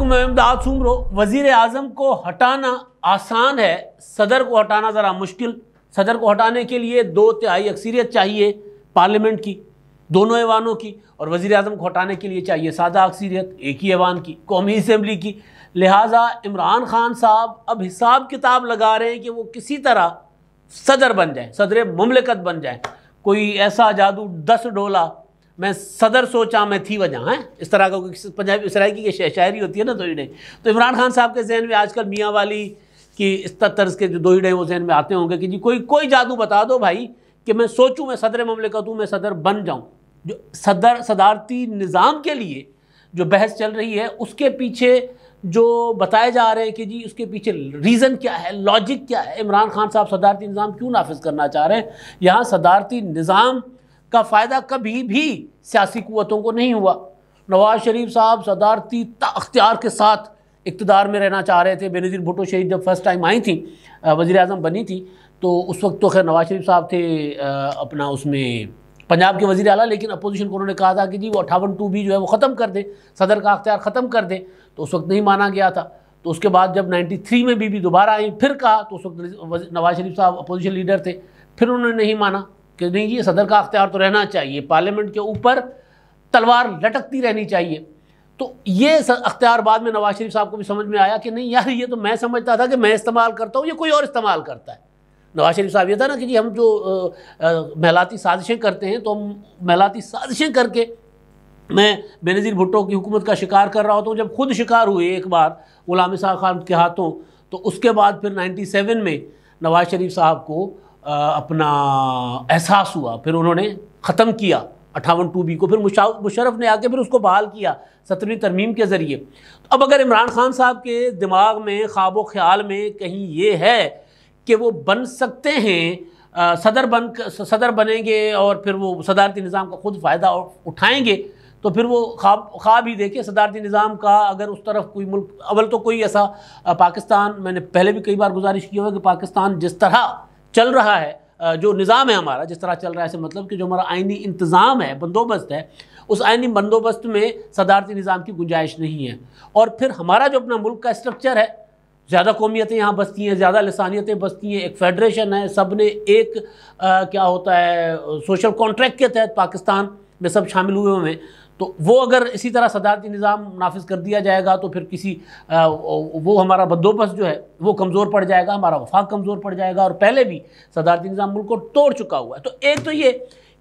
मैं इमदाद सुमरो, वज़ीर आज़म को हटाना आसान है, सदर को हटाना ज़रा मुश्किल। सदर को हटाने के लिए 2/3 अक्सरियत चाहिए पार्लियामेंट की, दोनों ऐवानों की, और वज़ीर आज़म को हटाने के लिए चाहिए सादा अक्सरियत एक ही ऐवान की, कौमी असम्बली की। लिहाजा इमरान खान साहब अब हिसाब किताब लगा रहे हैं कि वो किसी तरह सदर बन जाए, सदर मुमलिकत बन जाए। कोई ऐसा जादू 10 डोला मैं सदर सोचा मैं थी वजह है, इस तरह का पंजाबी सराइकी की शायरी होती है ना, दोहिड़े। तो इमरान खान साहब के जहन में आजकल मियाँ वाली की इस तर्ज के जो दोहिड़े वो जहन में आते होंगे कि जी कोई जादू बता दो भाई कि मैं सोचूं मैं सदर मुमलिकत हूँ, मैं सदर बन जाऊँ। जो सदारती निज़ाम के लिए जो बहस चल रही है उसके पीछे जो बताए जा रहे हैं कि जी उसके पीछे रीज़न क्या है, लॉजिक क्या है, इमरान खान साहब सदारती निज़ाम क्यों नाफिज करना चाह रहे हैं। यहाँ सदारती निज़ाम का फ़ायदा कभी भी सियासी क़ुव्वतों को नहीं हुआ। नवाज़ शरीफ साहब सदारती अख्तियार के साथ इक़्तिदार में रहना चाह रहे थे। बेनज़ीर भुट्टो शहीद जब फर्स्ट टाइम आई थी, वज़ीर आज़म बनी थी, तो उस वक्त तो खैर नवाज़ शरीफ साहब थे अपना उसमें पंजाब के वज़ीर आला, लेकिन अपोजिशन को उन्होंने कहा था कि जी वो 58(2)B जो है वो ख़त्म कर दें, सदर का अख्तियार ख़त्म कर दें, तो उस वक्त नहीं माना गया था। तो उसके बाद जब 93 में बीबी दोबारा आई फिर कहा, तो उस वक्त नवाज़ शरीफ साहब अपोजिशन लीडर थे, फिर उन्होंने नहीं माना कि नहीं जी सदर का अख्तियार तो रहना चाहिए, पार्लियामेंट के ऊपर तलवार लटकती रहनी चाहिए। तो ये अख्तियार बाद में नवाज़ शरीफ साहब को भी समझ में आया कि नहीं यार ये तो मैं समझता था कि मैं इस्तेमाल करता हूँ, ये कोई और इस्तेमाल करता है। नवाज़ शरीफ साहब ये था ना कि जी हम जो महलाती साजिशें करते हैं तो हम महलाती साजिशें करके मैं बेनज़ीर भुट्टो की हुकूमत का शिकार कर रहा होता हूँ। जब खुद शिकार हुए एक बार ग़ुलाम इस्हाक़ खान के हाथों, तो उसके बाद फिर 97 में नवाज़ शरीफ साहब को अपना एहसास हुआ, फिर उन्होंने ख़त्म किया 58(2)B को, फिर मुशर्रफ ने आके फिर उसको बहाल किया 17वीं तरमीम के ज़रिए। तो अब अगर इमरान खान साहब के दिमाग में ख्वाब ख्याल में कहीं ये है कि वो बन सकते हैं सदर बनेंगे और फिर वो सदारती निज़ाम का खुद फ़ायदा उठाएंगे, तो फिर वो ख्वाब ही देखिए सदारती निज़ाम का। अगर उस तरफ कोई मुल्क, अव्वल तो कोई ऐसा पाकिस्तान, मैंने पहले भी कई बार गुजारिश की है कि पाकिस्तान जिस तरह चल रहा है, जो निज़ाम है हमारा जिस तरह चल रहा है, ऐसे मतलब कि जो हमारा आइनी इंतज़ाम है, बंदोबस्त है, उस आइनी बंदोबस्त में सदारती निज़ाम की गुंजाइश नहीं है। और फिर हमारा जो अपना मुल्क का स्ट्रक्चर है, ज़्यादा कौमियतें यहाँ बसती हैं, ज़्यादा लसानियतें बसती हैं, एक फेडरेशन है, सब ने एक क्या होता है सोशल कॉन्ट्रैक्ट के तहत पाकिस्तान में सब शामिल हुए हुए हैं। तो वो अगर इसी तरह सदारती निज़ाम नाफिज कर दिया जाएगा तो फिर किसी वो हमारा बंदोबस्त जो है वो कमज़ोर पड़ जाएगा, हमारा वफाक कमज़ोर पड़ जाएगा, और पहले भी सदारती निज़ाम मुल्क को तोड़ चुका हुआ है। तो एक तो ये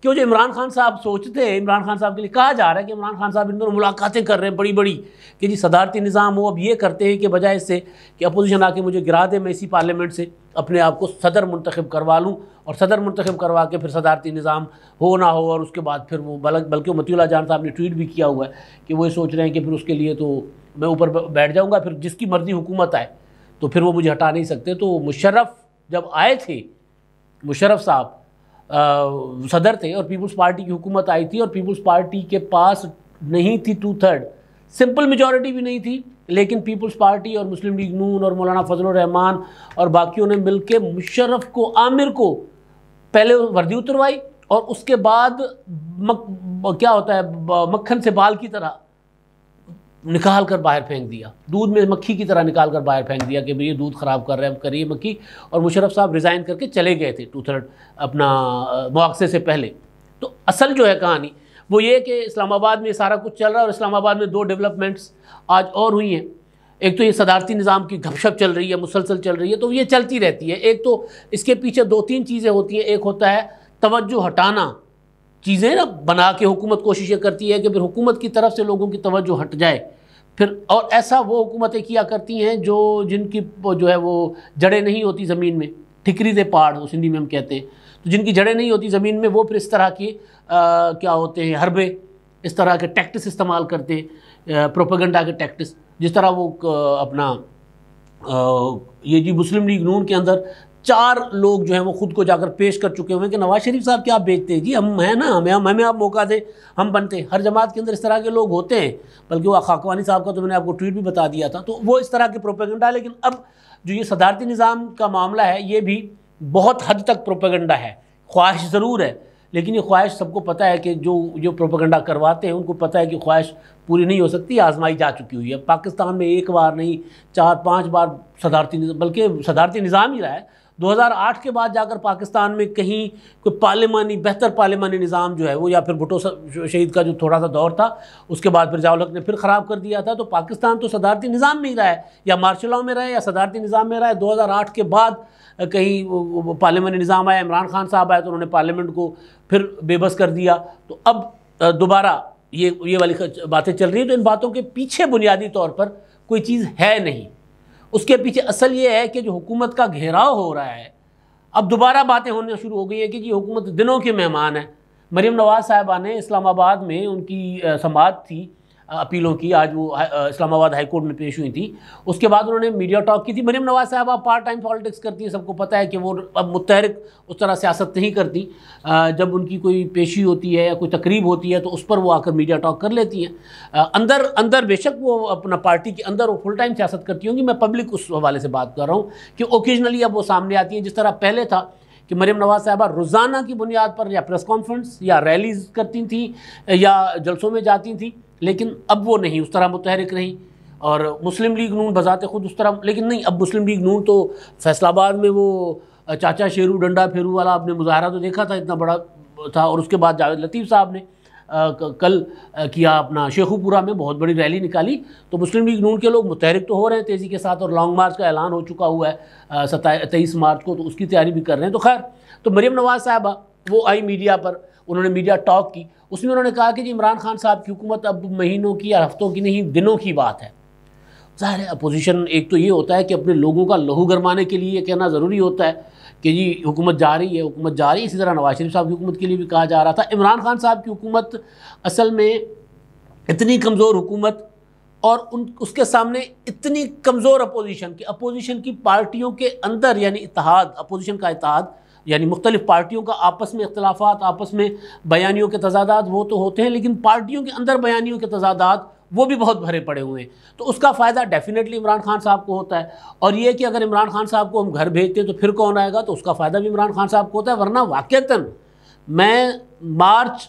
कि जो इमरान खान साहब सोचते हैं, इमरान खान साहब के लिए कहा जा रहा है कि इमरान खान साहब इन दोनों मुलाकातें कर रहे हैं बड़ी बड़ी कि जी सदारती निज़ाम हो। अब ये करते हैं कि बजाय इससे कि अपोजिशन आके मुझे गिरा दे, मैं इसी पार्लियामेंट से अपने आप को सदर मुंतखब करवा लूँ, और सदर मुंतखब करवा के फिर सदारती निज़ाम हो ना हो, और उसके बाद फिर वो बल्कि मतीउल्लाह जान साहब ने ट्वीट भी किया हुआ है कि वो सोच रहे हैं कि फिर उसके लिए तो मैं ऊपर बैठ जाऊँगा, फिर जिसकी मर्ज़ी हुकूमत आए तो फिर वो मुझे हटा नहीं सकते। तो मुशर्रफ जब आए थे, मुशर्रफ साहब सदर थे और पीपल्स पार्टी की हुकूमत आई थी, और पीपल्स पार्टी के पास नहीं थी 2/3, सिंपल मेजॉरिटी भी नहीं थी, लेकिन पीपल्स पार्टी और मुस्लिम लीग नून और मौलाना फजलुर रहमान और बाकियों ने मिलके मुशर्रफ को, आमिर को पहले वर्दी उतरवाई, और उसके बाद क्या होता है मक्खन से बाल की तरह निकाल कर बाहर फेंक दिया, दूध में मक्खी की तरह निकाल कर बाहर फेंक दिया कि भाई ये दूध ख़राब कर रहे हैं, करिए मक्खी। और मुशर्रफ साहब रिज़ाइन करके चले गए थे 2/3 अपना मुआवजे से पहले। तो असल जो है कहानी वो ये कि इस्लामाबाद में सारा कुछ चल रहा है, और इस्लामाबाद में 2 डेवलपमेंट्स आज और हुई हैं। एक तो ये सदारती निज़ाम की गपशप चल रही है, मुसलसल चल रही है, तो ये चलती रहती है। एक तो इसके पीछे 2-3 चीज़ें होती हैं। एक होता है तवज्जो हटाना, चीज़ें ना बना के हुकूमत कोशिश करती है कि फिर हुकूमत की तरफ से लोगों की तवज्जो हट जाए, फिर और ऐसा वो हुकूमतें किया करती हैं जिनकी जो है वो जड़ें नहीं होती ज़मीन में, ठिकरी दे पहाड़ वो सिंधी में हम कहते हैं, तो जिनकी जड़ें नहीं होती ज़मीन में वो फिर इस तरह की क्या होते हैं हरबे, इस तरह के टैक्टिस इस्तेमाल करते हैं, प्रोपेगेंडा के टैक्टिस। जिस तरह वो अपना ये जी मुस्लिम लीग नून के अंदर 4 लोग जो हैं वो ख़ुद को जाकर पेश कर चुके हुए हैं कि नवाज़ शरीफ साहब क्या आप बेचते हैं जी, हम हैं ना, हमें आप मौका दें, हम बनते हैं। हर जमात के अंदर इस तरह के लोग होते हैं, बल्कि वो खाकवानी साहब का तो मैंने आपको ट्वीट भी बता दिया था। तो वो इस तरह के प्रोपेगेंडा। लेकिन अब जो ये सदारती निज़ाम का मामला है ये भी बहुत हद तक प्रोपेगेंडा है, ख्वाहिश ज़रूर है लेकिन ये ख्वाहिश सबको पता है कि जो प्रोपेगेंडा करवाते हैं उनको पता है कि ख्वाहिश पूरी नहीं हो सकती, आजमाई जा चुकी हुई है। पाकिस्तान में एक बार नहीं 4-5 बार सदारती, बल्कि सदारती निज़ाम ही रहा है। 2008 के बाद जाकर पाकिस्तान में कहीं कोई बेहतर पार्लिमानी निज़ाम जो है वो, या फिर भुट्टो शहीद का जो थोड़ा सा दौर था उसके बाद फिर ज़िया-उल-हक ने फिर ख़राब कर दिया था। तो पाकिस्तान तो सदारती निज़ाम में ही रहा है, या मार्शल लॉ में रहा है या सदारती निज़ाम में रहा है। 2008 के बाद कहीं पार्लियामेंटी निज़ाम आया, इमरान खान साहब आए तो उन्होंने पार्लियामेंट को फिर बेबस कर दिया। तो अब दोबारा ये वाली बातें चल रही हैं। तो इन बातों के पीछे बुनियादी तौर पर कोई चीज़ है नहीं। उसके पीछे असल ये है कि जो हुकूमत का घेराव हो रहा है, अब दोबारा बातें होने शुरू हो गई है कि जी हुकूमत दिनों की मेहमान है। मरीम नवाज़ साहिबा ने इस्लामाबाद में उनकी समाअत थी अपीलों की, आज वो इस्लामाबाद हाई कोर्ट में पेश हुई थी। उसके बाद उन्होंने मीडिया टॉक की थी। मरीम नवाज़ साहिबा पार्ट टाइम पॉलिटिक्स करती है, सबको पता है कि वो अब मुतहरिक उस तरह सियासत नहीं करती। जब उनकी कोई पेशी होती है या कोई तकरीब होती है तो उस पर वो आकर मीडिया टॉक कर लेती हैं। अंदर बेशक वो अपना पार्टी के अंदर वो फुल टाइम सियासत करती होंगी। मैं पब्लिक उस हवाले से बात कर रहा हूँ कि ओकेजनली अब वो सामने आती हैं। जिस तरह पहले था कि मरीम नवाज़ साहिबा रोज़ाना की बुनियाद पर या प्रेस कॉन्फ्रेंस या रैलीज़ करती थी या जलसों में जाती थी, लेकिन अब वो नहीं उस तरह मुतहरिक रही। और मुस्लिम लीग नून बजाते खुद उस तरह, लेकिन नहीं, अब मुस्लिम लीग नून तो फैसलाबाद में वो चाचा शेरू डंडा फेरू वाला आपने मुजाहरा तो देखा था, इतना बड़ा था। और उसके बाद जावेद लतीफ़ साहब ने कल किया अपना शेखुपुरा में बहुत बड़ी रैली निकाली। तो मुस्लिम लीग नून के लोग मुतहरिक तो हो रहे हैं तेज़ी के साथ, और लॉन्ग मार्च का ऐलान हो चुका हुआ है 23 मार्च को, तो उसकी तैयारी भी कर रहे हैं। तो खैर, तो मरीम नवाज़ साहिबा वो आई मीडिया पर, उन्होंने मीडिया टॉक की। उसमें उन्होंने कहा कि जी इमरान खान साहब की हुकूमत अब महीनों की या हफ्तों की नहीं, दिनों की बात है। ज़ाहिर है अपोजिशन एक तो ये होता है कि अपने लोगों का लहू गरमाने के लिए ये कहना ज़रूरी होता है कि जी हुकूमत जा रही है, हुकूमत जा रही है। इसी तरह नवाज शरीफ साहब की हुकूमत के लिए भी कहा जा रहा था। इमरान खान साहब की हुकूमत असल में इतनी कमज़ोर हुकूमत और उसके सामने इतनी कमज़ोर अपोजिशन कि अपोजिशन की पार्टियों के अंदर यानी इत्तेहाद, अपोजिशन का इत्तेहाद यानी मुख्तलिफ़ पार्टियों का आपस में इख्तलाफात, आपस में बयानियों के तजादात वो तो होते हैं, लेकिन पार्टियों के अंदर बयानियों के तजादात वो भी बहुत भरे पड़े हुए हैं। तो उसका फ़ायदा डेफिनेटली इमरान खान साहब को होता है। और ये कि अगर इमरान खान साहब को हम घर भेजते हैं तो फिर कौन आएगा, तो उसका फ़ायदा भी इमरान खान साहब को होता है। वरना वाक़ईतन मैं मार्च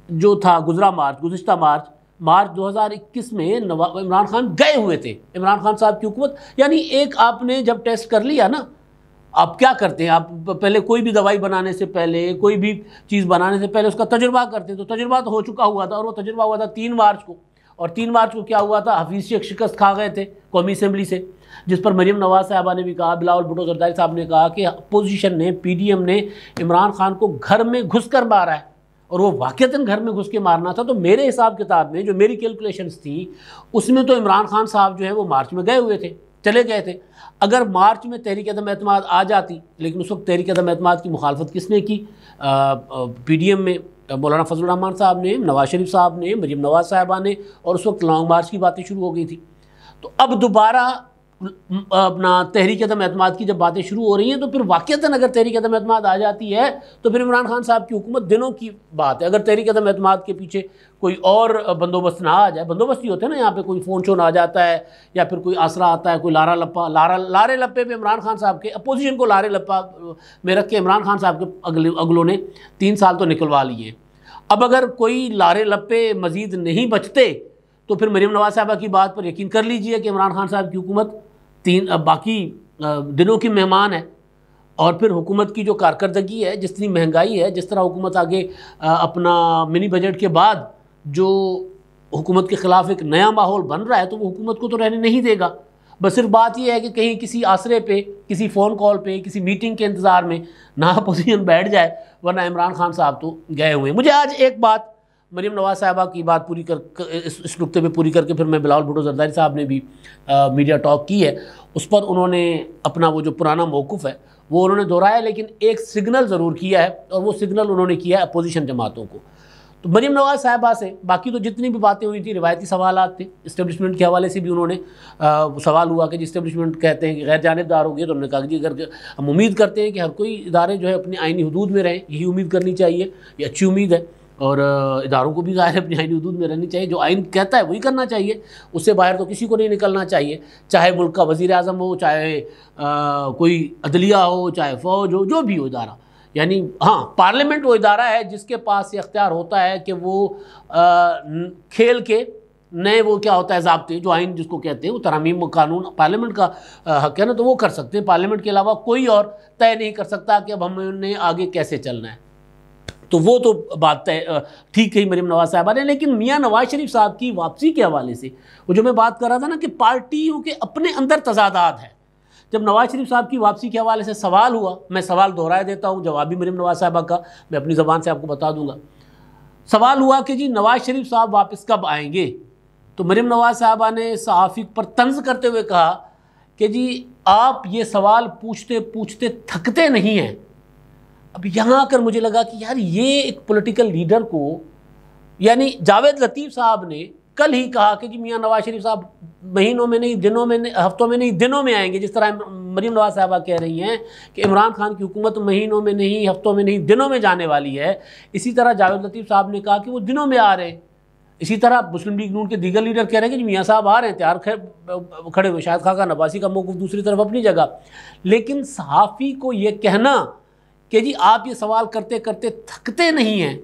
जो था, गुज़िश्ता मार्च 2021 में इमरान खान गए हुए थे। इमरान खान साहब की हुकूमत यानी एक आपने जब टेस्ट कर लिया ना, आप क्या करते हैं, आप पहले कोई भी दवाई बनाने से पहले, कोई भी चीज़ बनाने से पहले उसका तजुर्बा करते हैं। तो तजुर्बा तो हो चुका हुआ था, और वो तजुर्बा हुआ था 3 मार्च को। और 3 मार्च को क्या हुआ था, हफीज़ शेख शिकस्त खा गए थे कौमी असम्बली से, जिस पर मरीम नवाज़ साहिबा ने भी कहा, बिलावल भुट्टो ज़रदारी साहब ने कहा कि अपोजिशन ने, PDM ने इमरान खान को घर में घुस कर मारा है। और वो वाक़ईतन घर में घुस के मारना था। तो मेरे हिसाब किताब में जो मेरी कैलकुलेशंस थी उसमें तो इमरान खान साहब जो है वो मार्च में गए हुए थे, चले गए थे। अगर मार्च में तहरीक अदम एतमाद आ जाती, लेकिन उस वक्त तहरीक अदम एतमाद की मुखालफत किसने की, PDM में मौलाना फजल रहमान साहब ने, नवाज शरीफ साहब ने, मरीम नवाज़ साहिबा ने, और उस वक्त लॉन्ग मार्च की बातें शुरू हो गई थी। तो अब दोबारा अपना तहरीक अदम एतमाद की जब बातें शुरू हो रही हैं तो फिर वाक़ईतन अगर तहरीक अदम एतमाद आ जाती है तो फिर इमरान खान साहब की हुकूमत दिनों की बात है। अगर तहरीक अदम एतमाद के पीछे कोई और बंदोबस्त ना आ जाए, बंदोबस्त ही होते हैं ना, यहाँ पे कोई फ़ोन शोन आ जाता है या फिर कोई आसरा आता है, कोई लारे लप्पे पे इमरान खान साहब के, अपोजिशन को लारे लप्पा में रख के इमरान खान साहब के अगलों ने 3 साल तो निकलवा लिए। अब अगर कोई लारे लप्पे मज़ीद नहीं बचते तो फिर मरीम नवाज़ साहिबा की बात पर यकीन कर लीजिए कि इमरान खान साहब की हुकूमत बाकी दिनों की मेहमान है। और फिर हुकूमत की जो कारकर्दगी है, जितनी महंगाई है, जिस तरह हुकूमत आगे अपना मिनी बजट के बाद जो हुकूमत के ख़िलाफ़ एक नया माहौल बन रहा है, तो वो हुकूमत को तो रहने नहीं देगा। बस सिर्फ बात यह है कि कहीं किसी आसरे पे, किसी फ़ोन कॉल पे, किसी मीटिंग के इंतज़ार में ना अपोजिशन बैठ जाए, वरना इमरान खान साहब तो गए हुए हैं। मुझे आज एक बात मरीम नवाज़ साहिबा की बात पूरी कर इस नुक्ते पे पूरी करके फिर मैं बिलावल भुट्टो ज़रदारी साहब ने भी मीडिया टॉक की है, उस पर उन्होंने अपना वो जो पुराना मौक़िफ़ है वो उन्होंने दोहराया, लेकिन एक सिग्नल ज़रूर किया है, और वो सिग्नल उन्होंने किया है अपोजिशन जमातों को। तो मरीम नवाज़ साहिबा से बाकी तो जितनी भी बातें हुई थी रिवायती सवालात थे। इस्टेब्लिशमेंट के हवाले से भी उन्होंने सवाल हुआ कि जी इस्टेब्लिशमेंट कहते हैं कि गैर जानिबदार हो गए, तो उन्होंने कहा कि अगर हम उम्मीद करते हैं कि हर कोई इदारे जो है अपनी आइनी हदूद में रहें, यही उम्मीद करनी चाहिए, ये अच्छी उम्मीद है। और इदारों को भी ज़ाहिर है अपनी आइनी हदूद में रहनी चाहिए, जो आइन कहता है वही करना चाहिए, उससे बाहर तो किसी को नहीं निकलना चाहिए। चाहे मुल्क का वज़ीर आज़म हो, चाहे कोई अदलिया हो, चाहे फ़ौज हो, जो भी हो इदारा, यानी हाँ, पार्लियामेंट वो इदारा है जिसके पास ये अख्तियार होता है कि वो खेल के नए वो क्या होता है ज़ाब्ते, जो आइन जिसको कहते हैं, वो तरमीम कानून पार्लियामेंट का हक है ना, तो वो कर सकते हैं। पार्लियामेंट के अलावा कोई और तय नहीं कर सकता कि अब हमने आगे कैसे चलना है। तो वो तो बात तय ठीक कही मरीम नवाज साहबा ने। लेकिन मियाँ नवाज शरीफ साहब की वापसी के हवाले से वो जो मैं बात कर रहा था ना कि पार्टियों के अपने अंदर तजादात है। जब नवाज शरीफ साहब की वापसी के हवाले से सवाल हुआ, मैं सवाल दोहराए देता हूँ, जवाब भी मरीम नवाज साहबा का मैं अपनी ज़बान से आपको बता दूंगा। सवाल हुआ कि जी नवाज शरीफ साहब वापस कब आएंगे, तो मरीम नवाज साहबा ने सहाफ़ी पर तंज करते हुए कहा कि जी आप ये सवाल पूछते पूछते थकते नहीं हैं। अब यहाँ आकर मुझे लगा कि यार ये एक पॉलिटिकल लीडर को, यानी जावेद लतीफ़ साहब ने कल ही कहा कि जी मियाँ नवाज शरीफ साहब महीनों में नहीं, दिनों में नहीं, हफ्तों में नहीं, दिनों में आएंगे। जिस तरह मरीम नवाज साहबा कह रही हैं कि इमरान खान की हुकूमत महीनों में नहीं, हफ्तों में नहीं, दिनों में जाने वाली है, इसी तरह जावेद लतीफ़ साहब ने कहा कि वो दिनों में आ रहे हैं। इसी तरह मुस्लिम लीग नून के दीगर लीडर कह रहे हैं कि मियाँ साहब आ रहे हैं, तैयार खड़े हुए। शाहिद खाकान अब्बासी का मौक़िफ़ दूसरी तरफ अपनी जगह। लेकिन सहाफ़ी को ये कहना कि जी आप ये सवाल करते करते थकते नहीं हैं,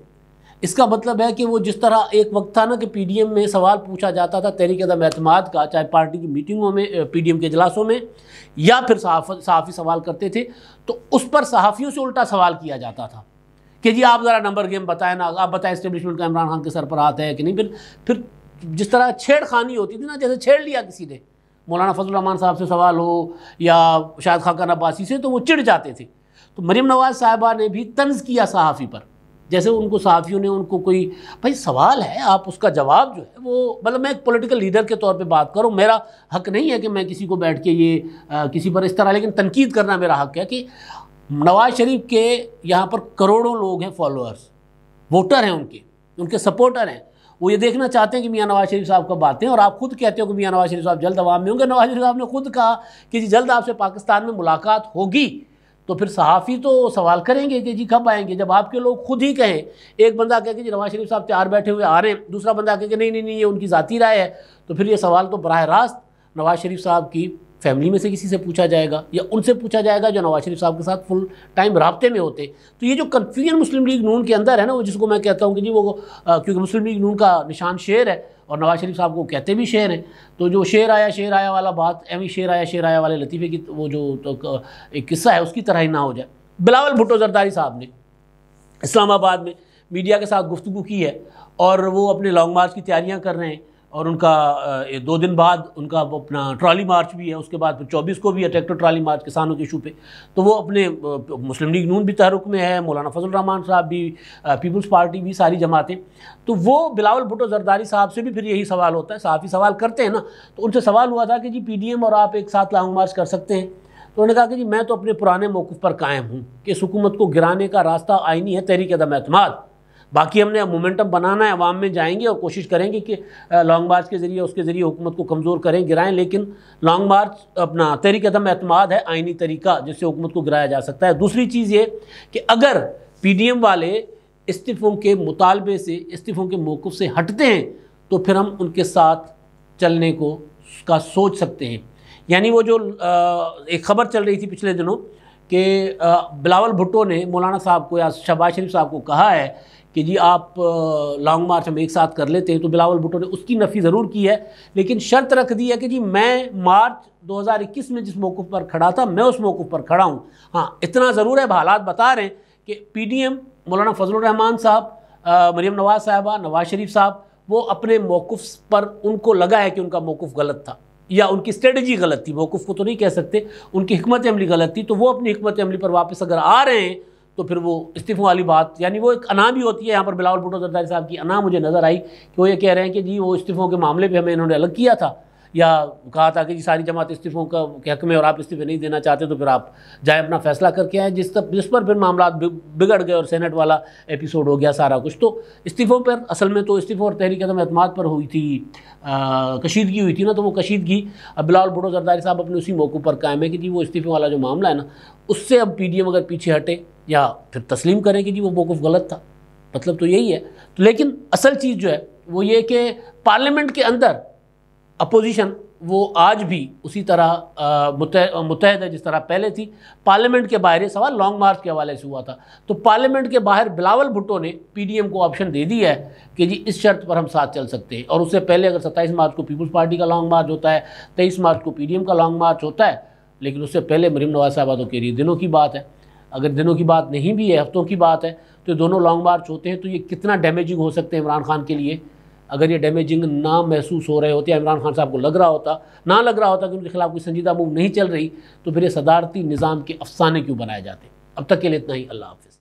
इसका मतलब है कि वो जिस तरह एक वक्त था ना कि पीडीएम में सवाल पूछा जाता था तहरीक अदम एतमाद का, चाहे पार्टी की मीटिंगों में, पीडीएम के इजलासों में, या फिर सहाफ़ी सवाल करते थे तो उस पर सहाफ़ियों से उल्टा सवाल किया जाता था कि जी आप ज़रा नंबर गेम बताएं ना, आप बताएं इस्टेब्लिशमेंट का इमरान खान के सर पर हाथ है कि नहीं। फिर जिस तरह छेड़खानी होती थी ना, जैसे छेड़ लिया किसी ने, मौलाना फजलुर रहमान साहब से सवाल हो या शाहिद खाकान अब्बासी से, तो वो चिढ़ जाते थे। तो मरीम नवाज साहबा ने भी तंज किया सहाफ़ी पर, जैसे उनको सहाफ़ियों ने उनको कोई भाई सवाल है, आप उसका जवाब जो है वो, मतलब मैं एक पॉलिटिकल लीडर के तौर पे बात करूँ, मेरा हक नहीं है कि मैं किसी को बैठ के ये किसी पर इस तरह, लेकिन तनकीद करना मेरा हक है कि नवाज शरीफ के यहाँ पर करोड़ों लोग हैं, फॉलोअर्स, वोटर हैं, उनके सपोर्टर हैं। वो ये देखना चाहते हैं कि मियाँ नवाज शरीफ साहब कब आते हैं। और आप खुद कहते हो कि मियाँ नवाज शरीफ साहब जल्द अवाम में होंगे। नवाज शरीफ साहब ने खुद कहा कि जी जल्द आपसे पाकिस्तान में मुलाकात होगी। तो फिर सहाफ़ी तो सवाल करेंगे कि जी कब आएंगे, जब आपके लोग खुद ही कहें। एक बंदा कहे कि जी नवाज शरीफ साहब तैयार बैठे हुए आ रहे हैं, दूसरा बंदा कहे कि नहीं नहीं नहीं ये उनकी ज़ाती राय है। तो फिर ये सवाल तो बराह रास्त नवाज शरीफ साहब की फैमिली में से किसी से पूछा जाएगा या उनसे पूछा जाएगा जो नवाज शरीफ साहब के साथ फुल टाइम राब्ते में होते। तो ये जो कन्फ्यूजन मुस्लिम लीग नून के अंदर है ना, वो जिसको मैं कहता हूँ कि जी वो क्योंकि मुस्लिम लीग नून का निशान शेर है और नवाज शरीफ साहब को कहते भी शेर हैं, तो जो शेर आया वाला बात, एवं शेर आया वाले लतीफ़े की वो जो तो एक किस्सा है उसकी तरह ही ना हो जाए। बिलावल भुट्टो जरदारी साहब ने इस्लामाबाद में मीडिया के साथ गुफ्तगू की है और वो अपने लॉन्ग मार्च की तैयारियां कर रहे हैं और उनका 2 दिन बाद उनका अपना ट्रॉली मार्च भी है, उसके बाद फिर 24 को भी है ट्रैक्टर ट्रॉली मार्च किसानों के इशू पे। तो वो अपने मुस्लिम लीग नून भी तहरुक में है, मौलाना फजल रहमान साहब भी, पीपल्स पार्टी भी, सारी जमातें। तो वो बिलावल भुट्टो जरदारी साहब से भी फिर यही सवाल होता है, सहाफ़ी सवाल करते हैं ना, तो उनसे सवाल हुआ था कि जी पीडीएम और आप एक साथ लॉन्ग मार्च कर सकते हैं। तो उन्होंने कहा कि जी मैं तो अपने पुराने मौक़िफ़ पर कायम हूँ कि इस हुकूमत को गिराने का रास्ता आईनी है तहरीक अदम एतमाद, बाकी हमने मोमेंटम बनाना है, अवाम में जाएंगे और कोशिश करेंगे कि लॉन्ग मार्च के ज़रिए उसके ज़रिए हुकूमत को कमज़ोर करें, गिराएं। लेकिन लॉन्ग मार्च अपना तहरीक अदम एतमाद है आइनी तरीका जिससे हुकूमत को गिराया जा सकता है। दूसरी चीज़ ये कि अगर पीडीएम वाले इस्तीफ़ों के मुतालबे से, इस्तीफ़ों के मौक़िफ़ से हटते हैं तो फिर हम उनके साथ चलने का सोच सकते हैं। यानी वो जो एक ख़बर चल रही थी पिछले दिनों कि बिलावल भुट्टो ने मौलाना साहब को या शहबाज शरीफ साहब को कहा है कि जी आप लॉन्ग मार्च हम एक साथ कर लेते हैं, तो बिलावल भुट्टो ने उसकी नफ़ी ज़रूर की है, लेकिन शर्त रख दी है कि जी मैं मार्च 2021 में जिस मौक़िफ़ पर खड़ा था मैं उस मौक़िफ़ पर खड़ा हूँ। हाँ, इतना ज़रूर है, हालात बता रहे हैं कि पीडीएम, मौलाना फजलुर रहमान साहब, मरीम नवाज साहबा, नवाज शरीफ साहब, वो अपने मौक़िफ़ पर उनको लगा है कि उनका मौक़िफ़ गलत था या उनकी स्ट्रेटजी गलत थी, मौक़िफ़ को तो नहीं कह सकते, उनकी हिकमत अमली गलत थी। तो वो अपनी हिकमत अमली पर वापस अगर आ रहे हैं तो फिर वो इस्तीफ़ों वाली बात, यानी वो एक अना भी होती है। यहाँ पर बिलावल भुट्टो जरदारी साहब की अना मुझे नज़र आई कि वो ये कह रहे हैं कि जी वो इस्तीफ़ों के मामले पे हमें इन्होंने अलग किया था या कहा था कि जी सारी जमात इस्तीफ़ों के हक़ में और आप इस्तीफ़े नहीं देना चाहते तो फिर आप जाए अपना फ़ैसला करके आए, जिस पर फिर मामला बिगड़ गए और सेनेट वाला एपिसोड हो गया सारा कुछ। तो इस्तीफ़ों पर असल में तो इस्तीफ़ों और तहरीक अदम एतमाद पर हुई थी कशीदगी हुई थी ना, तो वो कशीदगी अब बिलावल भुट्टो जरदारी साहब अपने उसी मौक़िफ़ पर कायम है कि जी वो इस्तीफ़े वाला जो मामला है ना, उससे अब पीडीएम अगर पीछे हटे या फिर तस्लीम करें कि जी वो मौक़िफ़ गलत था, मतलब तो यही है। तो लेकिन असल चीज़ जो है वो ये कि पार्लियामेंट के अंदर अपोजिशन वो आज भी उसी तरह मुतहद है जिस तरह पहले थी। पार्लियामेंट के बाहर, ये सवाल लॉन्ग मार्च के हवाले से हुआ था, तो पार्लियामेंट के बाहर बिलावल भुट्टो ने पीडीएम को ऑप्शन दे दी है कि जी इस शर्त पर हम साथ चल सकते हैं। और उससे पहले अगर 27 मार्च को पीपल्स पार्टी का लॉन्ग मार्च होता है, 23 मार्च को पीडीएम का लॉन्ग मार्च होता है, लेकिन उससे पहले मरीम नवाज साहबा तो कह रही है दिनों की बात है। अगर दिनों की बात नहीं भी है, हफ्तों की बात है, तो दोनों लॉन्ग मार्च होते हैं, तो ये कितना डैमेजिंग हो सकते हैं इमरान खान के लिए। अगर ये डैमेजिंग ना महसूस हो रहे होते, इमरान खान साहब को लग रहा होता, ना लग रहा होता कि उनके खिलाफ कोई संजीदा मूव नहीं चल रही, तो फिर ये सदारती निज़ाम के अफसाने क्यों बनाए जाते। अब तक के लिए इतना ही। अल्लाह हाफ़िज़।